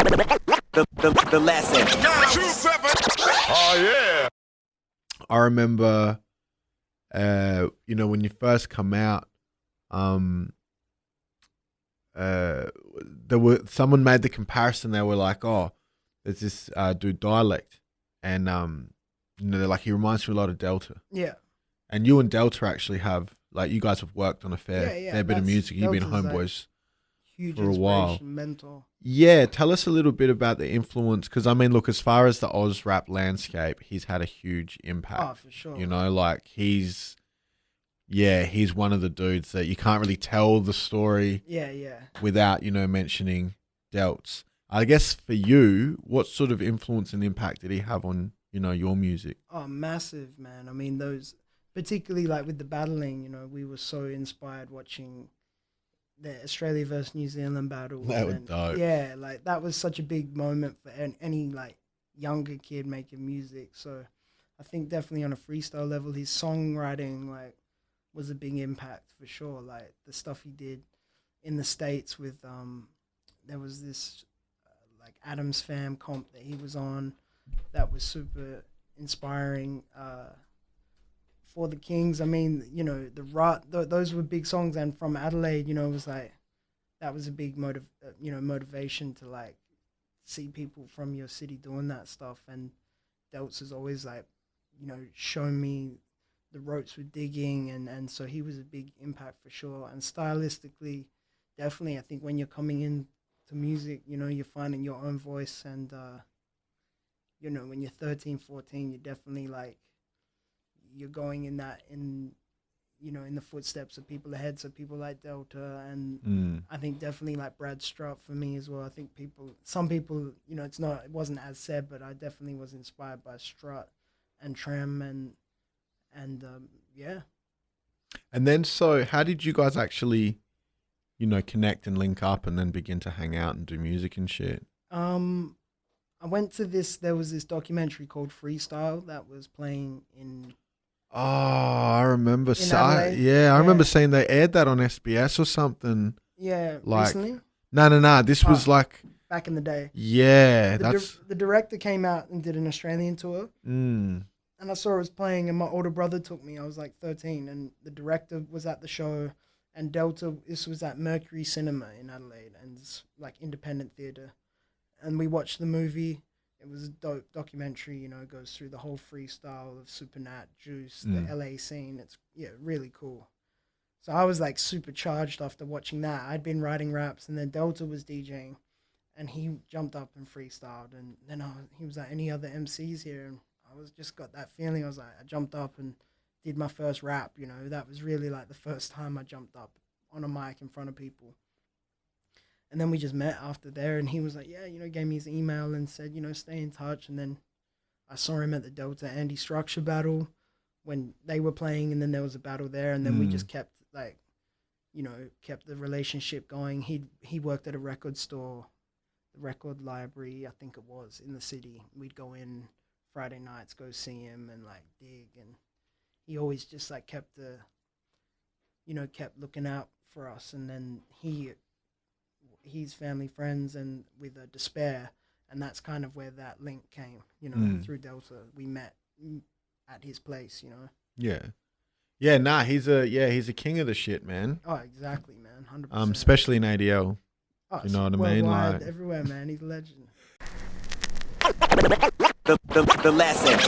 The lesson. Oh yeah. I remember, when you first come out, someone made the comparison. They were like, "Oh, there's this dude Dialect, and they're like, he reminds me a lot of Delta." Yeah. And you and Delta actually have, like, you guys have worked on a fair bit of music. You've been Delta's homeboys huge for a while. mentor. Yeah, tell us a little bit about the influence, because I mean, look, as far as the Oz rap landscape, he's had a huge impact. Oh, for sure. Like he's one of the dudes that you can't really tell the story without, mentioning Delts. I guess for you, what sort of influence and impact did he have on, your music? Oh, massive, man. I mean, those, particularly like with the battling, we were so inspired watching the Australia versus New Zealand battle. That was dope. Yeah, like that was such a big moment for any like younger kid making music. So I think definitely on a freestyle level, his songwriting like was a big impact for sure. Like the stuff he did in the States with there was this like Adams Fam comp that he was on that was super inspiring for the Kings. I mean, those were big songs, and from Adelaide, it was like that was a big motivation to like see people from your city doing that stuff. And Delts has always like shown me the ropes with digging, and so he was a big impact for sure. And stylistically, definitely, I think when you're coming in to music, you're finding your own voice, and when you're 13, 14, you're definitely like you're going in the footsteps of people ahead. So people like Delta, and I think definitely like Brad Strutt for me as well. I think some people, it wasn't as said, but I definitely was inspired by Strutt and Trem and yeah. And then, so how did you guys actually, connect and link up and then begin to hang out and do music and shit? I went to there was this documentary called Freestyle that was playing in... Oh, I remember. I Remember seeing they aired that on SBS or something. Yeah, like, recently? No. This was like... Back in the day. Yeah, the director came out and did an Australian tour. Mm. And I saw it was playing, and my older brother took me. I was like 13, and the director was at the show, and Delta, this was at Mercury Cinema in Adelaide, and it's like independent theatre. And we watched the movie. It was a dope documentary, it goes through the whole freestyle of Supernat, Juice, the LA scene. It's, really cool. So I was like super charged after watching that. I'd been writing raps, and then Delta was DJing, and he jumped up and freestyled. And then he was like, any other MCs here? And I just got that feeling. I jumped up and did my first rap, that was really like the first time I jumped up on a mic in front of people. And then we just met after there, and he was like, yeah, gave me his email and said, stay in touch. And then I saw him at the Delta Andy Structure battle when they were playing, and then there was a battle there, and then we just kept kept the relationship going. He worked at a record store, the record library, I think it was, in the city. We'd go in Friday nights, go see him and like dig, and he always just like kept looking out for us. And then he's family friends and with a Despair, and that's kind of where that link came, through Delta. We met at his place, Yeah, nah, he's a king of the shit, man. Oh, exactly, man, 100%. Especially in ADL. Oh, you know what I mean? Like everywhere, man. He's a legend. The lesson.